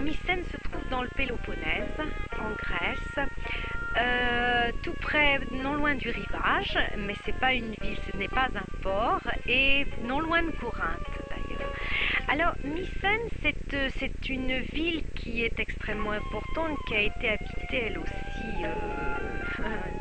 Mycène se trouve dans le Péloponnèse, en Grèce, tout près, non loin du rivage, mais c'est pas une ville, ce n'est pas un port, et non loin de Corinthe d'ailleurs. Alors Mycène, c'est une ville qui est extrêmement importante, qui a été habitée elle aussi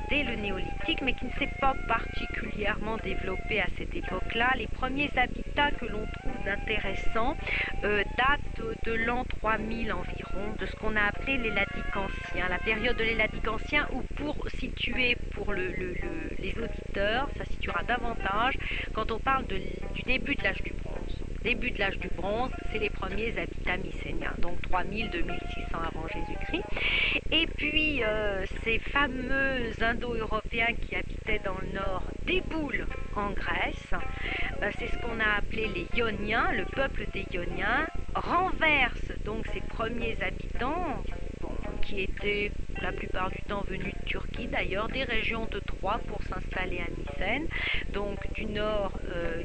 dès le néolithique, mais qui ne s'est pas particulièrement développée à cette époque-là. Les premiers habitats que l'on trouve d'intéressants datent de l'an 3000 environ, de ce qu'on a appelé l'Helladique ancien, la période de l'Helladique ancien, où pour situer pour les auditeurs, ça situera davantage quand on parle du début de l'âge du bronze. Début de l'âge du bronze, c'est les premiers habitats mycéniens, donc 3000-2600 avant Jésus-Christ. Et puis ces fameux Indo-Européens qui habitaient dans le nord des Boules en Grèce, c'est ce qu'on a appelé les Ioniens, le peuple des Ioniens, renversent donc ces premiers habitants, qui étaient la plupart du temps venus de Turquie d'ailleurs, des régions de Troie pour s'installer à Mycène. Donc du nord,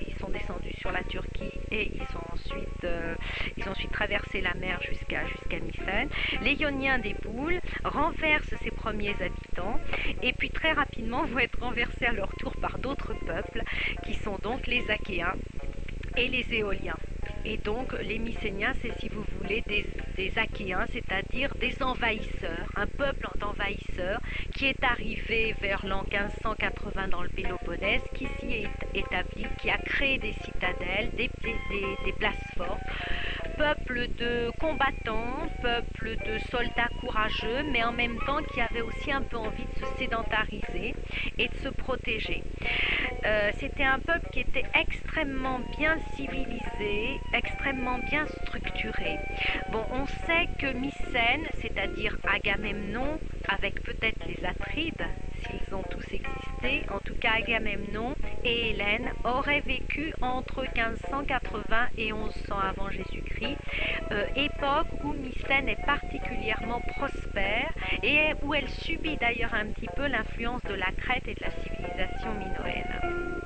ils sont descendus sur la Turquie et ils ont ensuite traversé la mer jusqu'à Mycène. Les Ioniens des Boules renversent ces premiers habitants et puis très rapidement vont être renversés à leur tour par d'autres peuples qui sont donc les Achéens et les Éoliens. Et donc les Mycéniens, c'est si vous voulez des Achéens, c'est-à-dire des envahisseurs, un peuple d'envahisseurs qui est arrivé vers l'an 1580 dans le Péloponnèse, qui s'y est établi, qui a créé des citadelles, des places fortes, peuple de combattants, peuple de soldats courageux, mais en même temps qui avait aussi un peu envie de se sédentariser et de se protéger. C'était un peuple qui était extrêmement bien civilisé, extrêmement bien structuré. Bon, on sait que Mycène, c'est-à-dire Agamemnon, avec peut-être les Atrides, s'ils ont tous existé, en tout cas Agamemnon et Hélène auraient vécu entre 1580 et 1100 avant Jésus-Christ, époque où Mycène est particulièrement prospère et où elle subit d'ailleurs un petit peu l'influence de la Crète et de la civilisation minoenne.